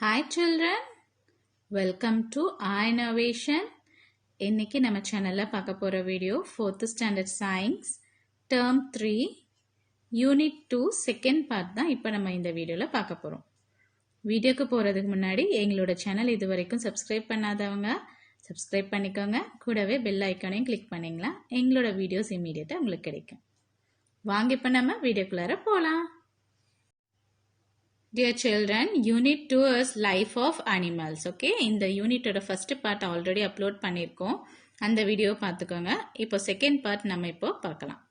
Hi children, welcome to iNovation. இன்னைக்கு நம்ம சேனல்ல பார்க்க போற video 4th standard science term 3 unit 2 second part தான் இப்போ நம்ம இந்த வீடியோல பார்க்க போறோம். வீடியோக்கு போறதுக்கு முன்னாடி எங்களோட சேனல் இதுவரைக்கும் சப்ஸ்கிரைப் பண்ணாதவங்க சப்ஸ்கிரைப் பண்ணிக்கோங்க. கூடவே பெல் ஐகானையும் கிளிக் பண்ணீங்களா எங்களோட வீடியோஸ் இமிடியேட்டா உங்களுக்கு கிடைக்கும். வாங்க இப்போ நம்ம வீடியோக்குள்ளார போலாம். Dear children, unit 2 is life of animals. Okay, இந்த யூனிட்டோட first part already upload பண்ணிருக்கோம். அந்த வீடியோ பார்த்துக்கோங்க. இப்போ second part நம்ம இப்போ பார்க்கலாம்.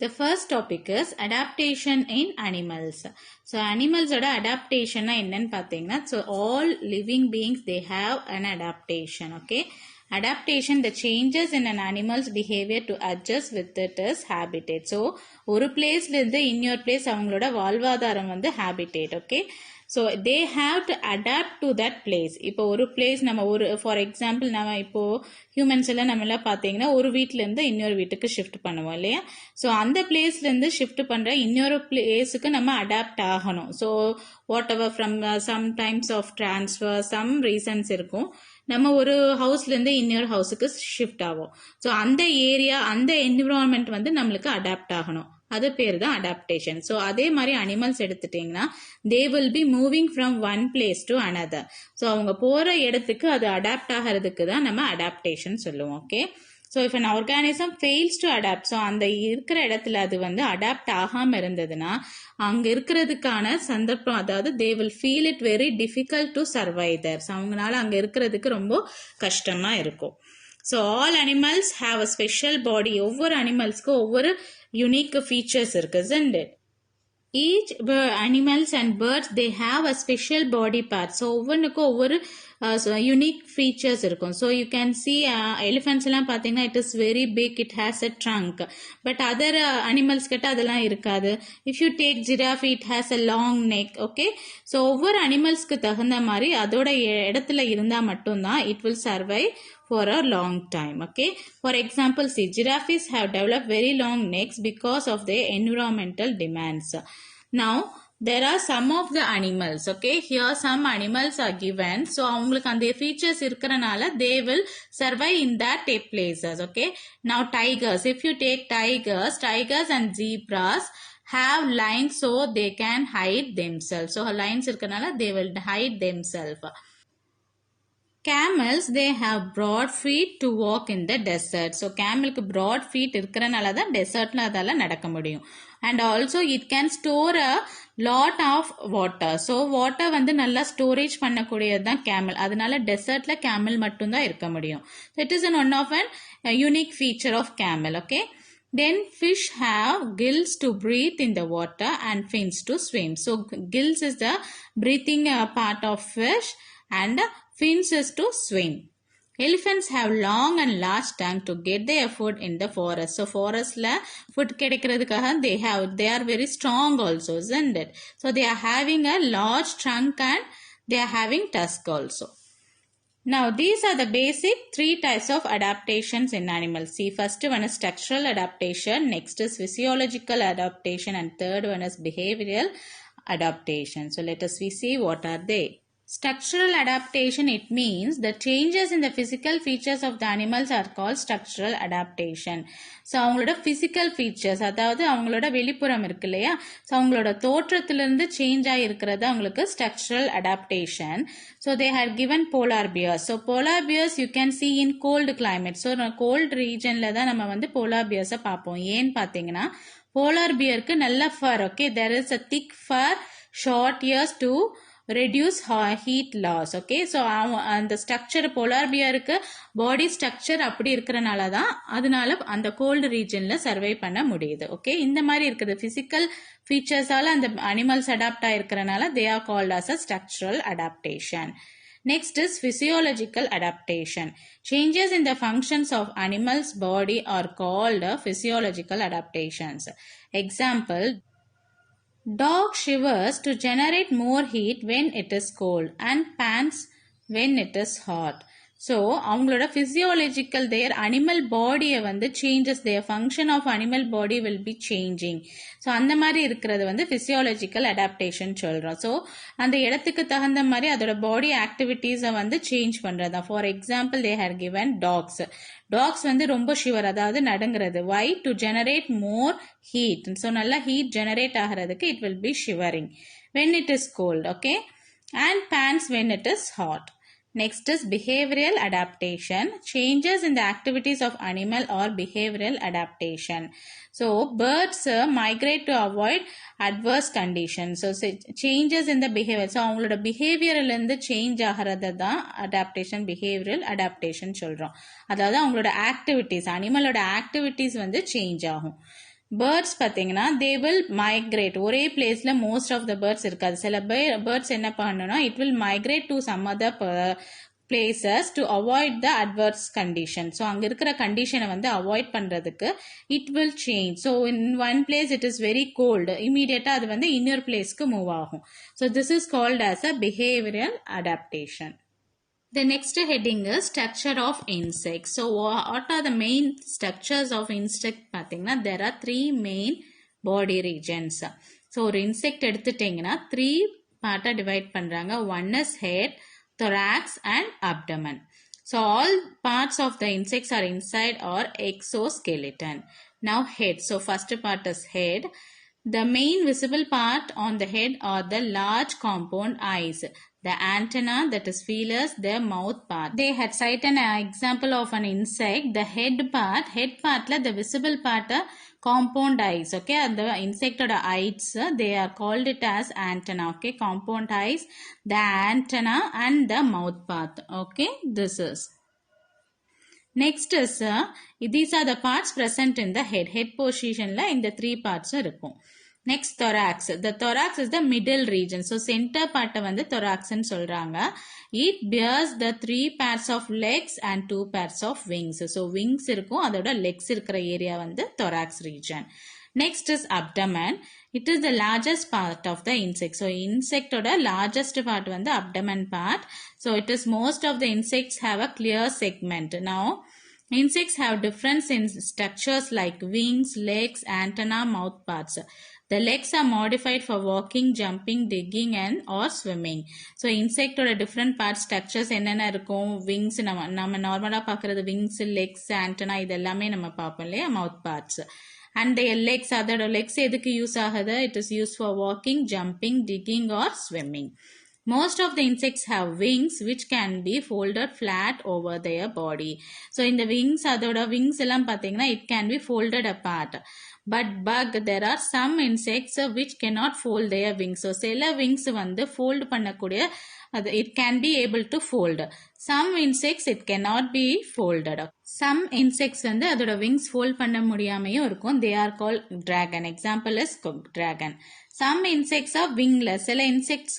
The first topic is adaptation in animals. So animals oda adaptation என்னன்னு பார்த்தீங்கன்னா, so all living beings they have an adaptation. Okay, adaptation the changes in an animal's behavior to adjust with its habitat. So ஒரு பிளேஸ்ல இருந்து இன்னொரு place அவங்களோட வாழ்வாதாரம் வந்து habitat. Okay, so they have to adapt to that place. இப்போ ஒரு place நம்ம ஒரு ஃபார் எக்ஸாம்பிள் நம்ம இப்போ ஹியூமன்ஸ் எல்லாம் நம்ம எல்லாம் பார்த்தீங்கன்னா ஒரு வீட்ல இருந்து இன்னொரு வீட்டுக்கு ஷிஃப்ட் பண்ணுவோம் இல்லையா. ஸோ அந்த பிளேஸ்ல இருந்து ஷிஃப்ட் பண்ற இன்னொரு பிளேஸுக்கு நம்ம அடாப்ட் ஆகணும். So whatever from some times of transfer some reasons இருக்கும். நம்ம ஒரு ஹவுஸ்ல இருந்து இன்னொரு ஹவுஸுக்கு ஷிஃப்ட் ஆகும். ஸோ அந்த ஏரியா அந்த என்விரான்மெண்ட் வந்து நம்மளுக்கு அடாப்ட் ஆகணும். அது பேர் தான் அடாப்டேஷன். ஸோ அதே மாதிரி அனிமல்ஸ் எடுத்துட்டீங்கன்னா they will be moving from one place to another. So அவங்க போற இடத்துக்கு அது அடாப்ட் ஆகிறதுக்கு தான் நம்ம அடாப்டேஷன் சொல்லுவோம். Okay, so if an organism fails to adapt, so அந்த இருக்கிற இடத்துல அது வந்து அடாப்ட் ஆகாம இருந்ததுன்னா அங்க இருக்கிறதுக்கான சந்தர்ப்பம், அதாவது they will feel it very difficult to survive there. So அவங்களால அங்க இருக்கிறதுக்கு ரொம்ப கஷ்டமா இருக்கும். So all animals have a special body. ஒவ்வொரு அனிமல்ஸ்க்கு ஒவ்வொரு யூனிக் ஃபீச்சர்ஸ் இருக்கு, isn't it? Each animals and birds they have a special body part. So ஒவ்வொன்றுக்கும் ஒவ்வொரு unique features இருக்கும். So you can see elephants எல்லாம் பார்த்தீங்கன்னா it is very big, it has a trunk. But other animals கிட்ட அதெல்லாம் இருக்காது. If you take giraffe, it has a long neck. Okay, so ஒவ்வொரு அனிமல்ஸ்க்கு தகுந்த மாதிரி அதோட இடத்துல இருந்தா மட்டும்தான் it will survive for a long time. Okay, for example, see giraffes have developed very long necks because of their environmental demands. Now there are some of the animals. Okay, here some animals are given. So avungalukku and features irukkranaala they will survive in that places. Okay, now tigers, if you take tigers and zebras have lines so they can hide themselves. So lines irukkranaala they will hide themselves. Camels they have broad feet to walk in the desert. So camelக்கு broad feet இருக்கறனால தான் டெசர்ட்ல அதால நடக்க முடியும். And also it can store a lot of water. So water வந்து நல்லா storage பண்ணக்கூடியது தான் camel. அதனால டெசர்ட்ல camel மட்டும் தான் இருக்க முடியும். So it is one of an unique feature of camel. Okay, then fish have gills to breathe in the water and fins to swim. So gills is the breathing part of fish and fins is to swim. Elephants have long and large tongue to get their food in the forest. So forest la food கிடைக்கிறதுக்காக they are very strong also, isn't it? So they are having a large trunk and they are having tusk also. Now these are the basic 3 types of adaptations in animals. See, first one is structural adaptation, next is physiological adaptation, and third one is behavioral adaptation. So let us see what are they. Structural adaptation, it means the changes in the physical features of the animals are called structural adaptation. So அவங்களோட physical features, அதாவது அவங்களோட வெளிப்புறம் இருக்கு இல்லையா, so அவங்களோட தோற்றத்திலிருந்து change ஆகிருக்கிறது அவங்களுக்கு structural adaptation. So they have given polar bears. So polar bears you can see in cold climate. So cold regionல தான் நம்ம வந்து polar bears பார்ப்போம். ஏன்னு பார்த்தீங்கன்னா polar bearக்கு நல்ல fur. Okay, there is a thick fur, short ears to reduce heat loss. Okay, so அந்த structure polar பியருக்கு பாடி structure அப்படி இருக்கிறனால தான் அதனால அந்த கோல்டு ரீஜன்ல சர்வை பண்ண முடியுது. ஓகே, இந்த மாதிரி இருக்குது பிசிக்கல் ஃபீச்சர்ஸால அந்த அனிமல்ஸ் அடாப்ட் ஆயிருக்கிறனால they are called as a structural adaptation. Next is physiological adaptation. Changes in the functions of animals body are called physiological adaptations. Example, dog shivers to generate more heat when it is cold and pants when it is hot. So அவங்களோட physiological their animal பாடியை வந்து changes, their function of animal body will be changing. So அந்த மாதிரி இருக்கிறது வந்து physiological adaptation சொல்கிறோம். So அந்த இடத்துக்கு தகுந்த மாதிரி அதோட பாடி ஆக்டிவிட்டீஸை வந்து சேஞ்ச் பண்ணுறது. For example they had given dogs. Dogs வந்து ரொம்ப ஷிவர், அதாவது நடுங்கிறது. Why? To generate more heat. So நல்லா ஹீட் ஜெனரேட் ஆகிறதுக்கு it will be shivering when it is cold, okay, and pants when it is hot. Next is behavioral adaptation. Changes in the activities of animal or behavioral adaptation. So birds migrate to avoid adverse conditions. So changes in the behavior. So அவங்களோட behaviorல இருந்து change ஆகிறது தான் adaptation, behavioral adaptation சொல்றோம். அதாவது அவங்களோட activities, animalோட activities வந்து change ஆகும். Birds பார்த்தீங்கன்னா தே வில் மைக்ரேட். ஒரே பிளேஸில் மோஸ்ட் ஆஃப் த பேர்ட்ஸ் இருக்காது. சில பேர்ட்ஸ் என்ன பண்ணணும்னா it will migrate to some other places to avoid the adverse condition. So அங்கே இருக்கிற கண்டிஷனை வந்து அவாய்ட் பண்ணுறதுக்கு it will change. So in one place it is very cold, இமீடியட்டாக அது வந்து இன்னொரு பிளேஸ்க்கு மூவ் ஆகும். So this is called as a behavioural adaptation. The next heading is structure of insects. So what are the main structures of insect? பார்த்தீங்கன்னா there are three main body regions. So ஒரு insect எடுத்துட்டீங்கன்னா three பார்ட்டா divide பண்றாங்க. One is head, thorax and abdomen. So all parts of the insects are inside or exoskeleton. Now head. So first part is head. The main visible part on the head are the large compound eyes, the antenna, that is feelers, the mouth part. They had cited an example of an insect. The head part la the visible part compound eyes, okay, and the insect oda eyes they are called it as antenna, okay, compound eyes, the antenna and the mouth part, okay. This is next is these are the parts present in the head position la in the three parts இருக்கும். Next, thorax. The thorax is the middle region. So center part வந்து thorax ன்னு சொல்றாங்க. It bears the three pairs of legs and two pairs of wings. So wings இருக்கும், அதோட legs இருக்கிற area வந்து thorax region. Next is abdomen. It is the largest part of the insect. So insect oda largest part வந்து abdomen part. So it is most of the insects have a clear segment. Now insects have difference in structures like wings, legs, antenna, mouth parts. The legs are modified for walking, jumping, digging and or swimming. So insect oda different parts structures என்னென்ன இருக்கும்? wings நம்ம நார்மலா பார்க்கிறது wings, legs, antenna இது எல்லாமே நம்ம பார்ப்போம் இல்லையா, mouth parts. And the legs, அதோட legs எதுக்கு யூஸ் ஆகுது? It is used for walking, jumping, digging or swimming. Most of the insects have wings which can be folded flat over their body. So in the wings, அதோட wings எல்லாம் பார்த்தீங்கன்னா it can be folded apart. But there are some insects which cannot fold their wings. So சில wings வந்து fold பண்ணக்கூடிய it can be able to fold. Some insects it cannot be folded. Some insects வந்து அதோட wings fold பண்ண முடியாமையும் இருக்கும். They are called dragon. Example is dragon. Some insects are wingless. சில insects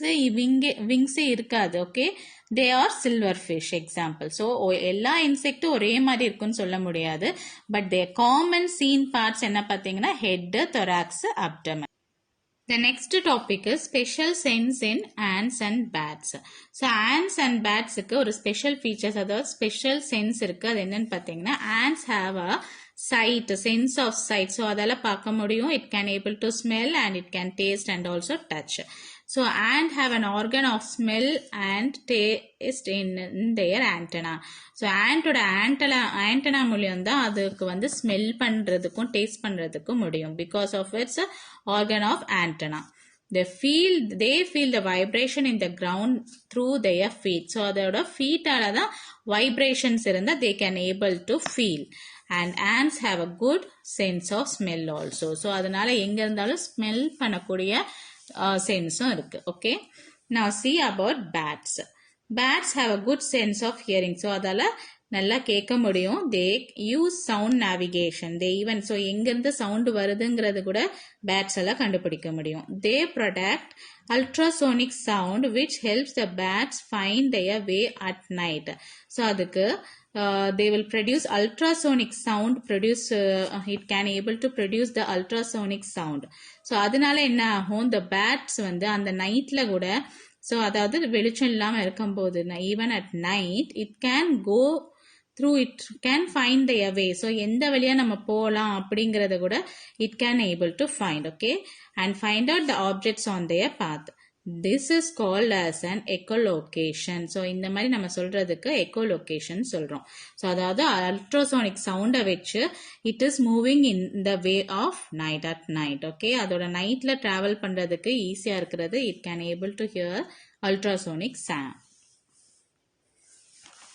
wings இருக்காது, okay. They are silverfish example. So எல்லா இன்செக்ட்டும் ஒரே மாதிரி இருக்குன்னு சொல்ல முடியாது. But their common seen parts என்ன பார்த்தீங்கன்னா head, thorax, abdomen. The next topic is special sense in ants and bats. So ants and bats க்கு ஒரு special features, அதாவது special sense இருக்கு. அது என்னன்னு பார்த்தீங்கன்னா ants have a sight, sense of sight. So அதால பார்க்க முடியும். It can able to smell and it can taste and also touch. So ant have an organ of smell and taste in their antenna. So ant oda antenna மூலியம் தான் அதுக்கு வந்து smell பண்றதுக்கும் taste பண்றதுக்கும் முடியும். Because of its organ of antenna. They feel the vibration in the ground through their feet. So அதோட feet ஆல தான் vibrations இருந்தா they can able to feel. And ants have a good sense of smell also. So அதனால எங்க இருந்தாலும் smell பண்ணக்கூடிய சென்ஸும் இருக்கு, okay. Now see about bats. Bats have a good sense of hearing. So அதால நல்லா கேட்க முடியும். They use sound navigation. They even so எங்கிருந்து சவுண்ட் வருதுங்கிறது கூட பேட்ஸ் எல்லாம் கண்டுபிடிக்க முடியும். They product ultrasonic sound which helps the bats find their way at night. So அதுக்கு they will produce ultrasonic sound, it can able to produce the ultrasonic sound. So அதனால என்ன ஆகும், the bats வந்து அந்த நைட்ல கூட ஸோ அதாவது வெளிச்சம் இல்லாமல் இருக்கும்போது even at night it can go through, it can find the way. So எந்த வழியாக நம்ம போகலாம் அப்படிங்கிறத கூட it can able to find. Okay, and find out the objects on their path. This is called as an echolocation. ஸோ இந்த மாதிரி நம்ம சொல்றதுக்கு echolocation சொல்றோம். ஸோ அதாவது அல்ட்ராசோனிக் சவுண்டை வச்சு it is moving in the way of night at night. Okay, அதோட நைட்ல டிராவல் பண்றதுக்கு ஈஸியா இருக்கிறது it can able to hear ultrasonic sound.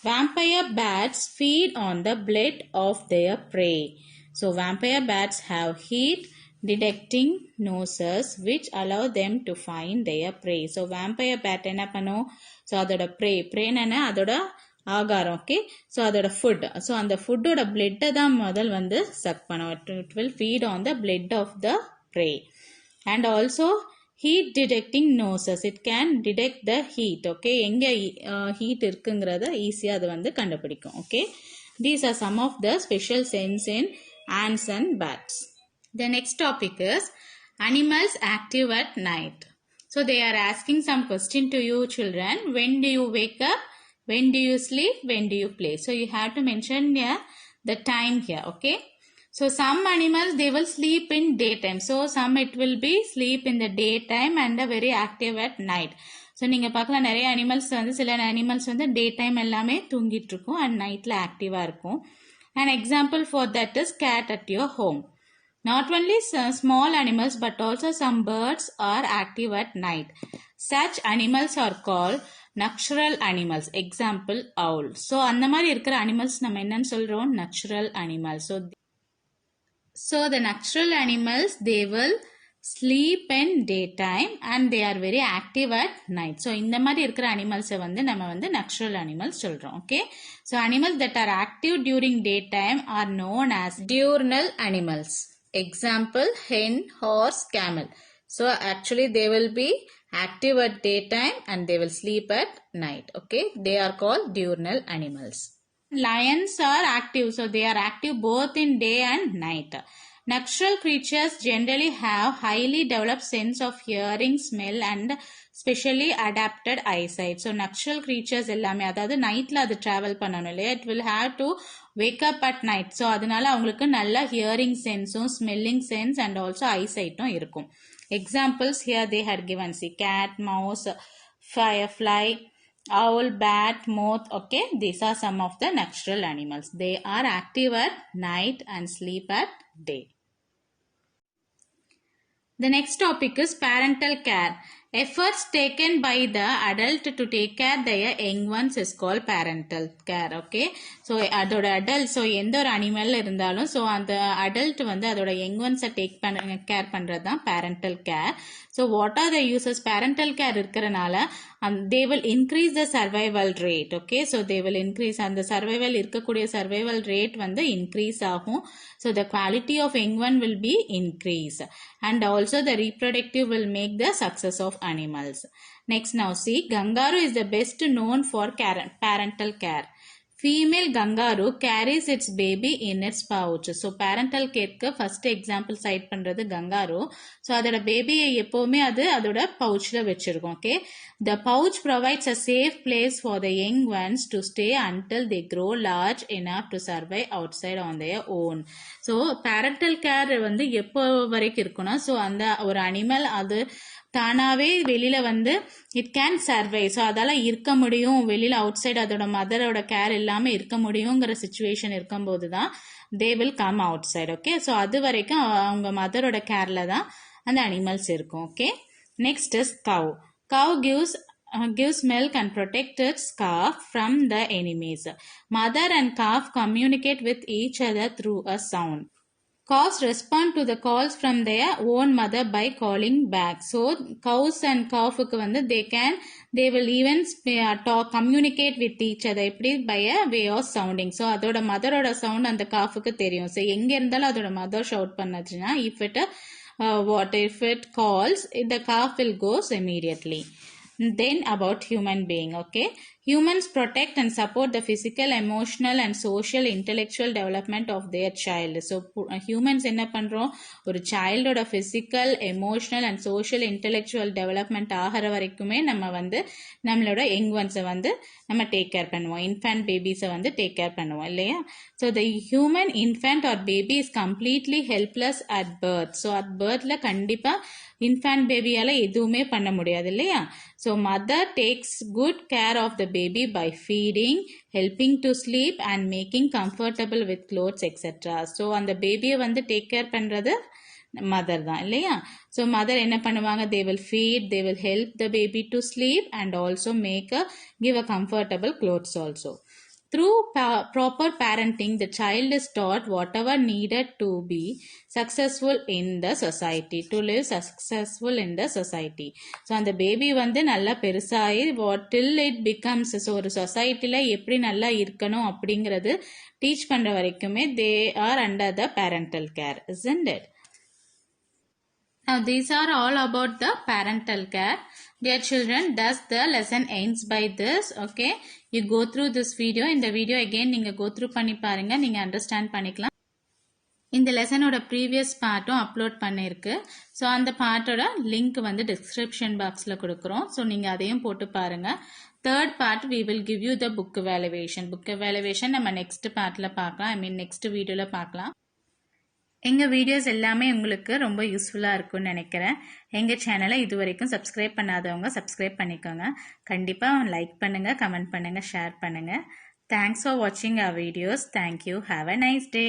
Vampire bats feed on the blood of their prey. So vampire bats have heat detecting noses which allow them to find their prey. So vampire bat என்ன பண்ணும்? So அதோட prey என்ன அதோட ஆகாரம். Okay, so அதோட food. So அந்த ஃபுட்டோட பிளட்டை தான் முதல் வந்து சக் பண்ணும். It will feed on the blood of the prey. And also heat detecting noses, it can detect the heat. Okay, எங்க ஹீட் இருக்குங்கிறத ஈஸியாக அது வந்து கண்டுபிடிக்கும். Okay, these are some of the special sense in ants and bats. The next topic is animals active at night. So they are asking some question to you children. When do you wake up? When do you sleep? When do you play? So you have to mention here the time here. Okay, so some animals they will sleep in daytime. So some it will be sleep in the daytime and very active at night. So நீங்கள் பார்க்கலாம் நிறைய animals வந்து சில animals வந்து day time எல்லாமே தூங்கிட்டு இருக்கும் and நைட்டில் ஆக்டிவாக இருக்கும். And example for that is cat at your home. Not only small animals but also some birds are active at night. Such animals are called nocturnal animals. Example owl. So அந்த மாதிரி இருக்கிற animals நம்ம என்னன்னு சொல்றோம்? Nocturnal animals. So the nocturnal animals they will sleep in daytime and they are very active at night. So இந்த மாதிரி இருக்கிற அனிமல்ஸை வந்து நம்ம வந்து nocturnal animals சொல்றோம். Okay, so animals that are active during daytime are known as diurnal animals. Example hen, horse, camel. So actually they will be active at daytime and they will sleep at night. Okay, they are called diurnal animals. Lions are active, so they are active both in day and night. Nocturnal creatures generally have highly developed sense of hearing, smell and specially adapted eyesight. So nocturnal creatures எல்லாமே அதாவது நைட்ல அது travel பண்ணணும் இல்லையா, it will have to wake up at night. So அதனால அவங்களுக்கு நல்ல hearing சென்ஸும் ஸ்மெல்லிங் சென்ஸ் அண்ட் ஆல்சோ ஐசைட்டும் இருக்கும். Examples here they had given, see cat, mouse, firefly, owl, bat, moth. Okay, these are some of the nocturnal animals. They are active at night and sleep at day. The next topic is parental care. Efforts taken by the adult to take care their young ones is called parental care. Okay, so அதோட adult, so எந்த ஒரு animal இருந்தாலும் so அந்த adult வந்து அதோட young ones take பண்ண care பண்றது தான் parental care. So what are the uses? Parental care இருக்கிறனால they will increase the survival rate. Okay, so they will increase அந்த survival இருக்கக்கூடிய survival rate வந்து increase ஆகும். So the quality of young one will be increase and also the reproductive will make the success of animals. Next now see kangaroo is the best known for parental care. Female kangaroo carries its baby in its pouch. So parental care first example cite பண்றது kangaroo. So அதோட பேபியை எப்பவுமே அது அதோட pouchல வச்சிருக்கும். Okay, the pouch provides a safe place for the young ones to stay until they grow large enough to survive outside on their own. So parental care வந்து எப்போ வரைக்கும் இருக்கும்னா so அந்த ஒரு அனிமல் அது தானாவே வெளியில வந்து இட் கேன் சர்வை, ஸோ அதால இருக்க முடியும் வெளியில அவுட் சைடு அதோட மதரோட கேர் இல்லாம இருக்க முடியுங்கிற சிச்சுவேஷன் இருக்கும்போது தான் they will come outside. Okay, so அது வரைக்கும் அவங்க மதரோட கேர்ல தான் அந்த அனிமல்ஸ் இருக்கும். Okay, next is cow. Cow gives milk and protects its calf from the enemies. Mother and calf communicate with each other through a sound. Cows respond to the calls from their own mother by calling back. So cows and calf வந்து they will even communicate with each other எப்படி by a way of sounding. So அதோட மதரோட sound அந்த காஃபுக்கு தெரியும். So எங்க இருந்தாலும் அதோட mother shout பண்ணுச்சுன்னா if it calls the calf will goes immediately. Then about human being. Okay, Humans protect and support the physical, emotional and social intellectual development of their child. So humans என்ன பண்றோம், ஒரு childோட physical, emotional and social intellectual development ஆகிற வரைக்குமே நம்ம வந்து நம்மளோட young ones வந்து நம்ம டேக் கேர் பண்ணுவோம். இன்ஃபேண்ட் பேபிஸை வந்து டேக் கேர் பண்ணுவோம் இல்லையா. So the human infant or baby is completely helpless at birth. So at பர்த்தில் கண்டிப்பாக இன்ஃபேண்ட் பேபியால் எதுவுமே பண்ண முடியாது இல்லையா. So mother takes good care of the baby by feeding, helping to sleep and making comfortable with clothes etcetera. So அந்த பேபியை வந்து டேக் கேர் பண்ணுறது மதர் தான் இல்லையா. ஸோ மதர் என்ன பண்ணுவாங்க, they will feed, they will help the baby to sleep and also give a comfortable clothes also. Through proper parenting, the child is taught whatever needed to be successful in the society, to live successful in the society. So அந்த baby வந்து நல்லா பெருசாகி till it becomes, so ஒரு சொசைட்டியில் எப்படி நல்லா இருக்கணும் அப்படிங்கிறது டீச் பண்ணுற வரைக்குமே they are under the parental care, isn't it? Now these are all about the parental care. Dear children, thus the lesson ends by this. Okay, you go through this video. In the video again நீங்க go through பண்ணி பாருங்க, நீங்க understand பண்ணிக்கலாம். இந்த லெசனோட previous பார்ட்டும் upload பண்ணியிருக்கு. So அந்த பார்ட்டோட link வந்து description பாக்ஸில் கொடுக்குறோம். ஸோ நீங்கள் அதையும் போட்டு பாருங்கள். Third part we will give you the book evaluation. Book evaluation நம்ம நெக்ஸ்ட் பார்ட்டில் பார்க்கலாம், நெக்ஸ்ட் வீடியோவில் பார்க்கலாம். எங்கள் வீடியோஸ் எல்லாமே உங்களுக்கு ரொம்ப யூஸ்ஃபுல்லாக இருக்கும்னு நினைக்கிறேன். எங்கள் சேனலை இது வரைக்கும் சப்ஸ்கிரைப் பண்ணாதவங்க சப்ஸ்கிரைப் பண்ணிக்கோங்க. கண்டிப்பாக லைக் பண்ணுங்கள், கமெண்ட் பண்ணுங்கள், ஷேர் பண்ணுங்கள். தேங்க்ஸ் ஃபார் வாட்சிங் our videos. Thank you. Have a nice day.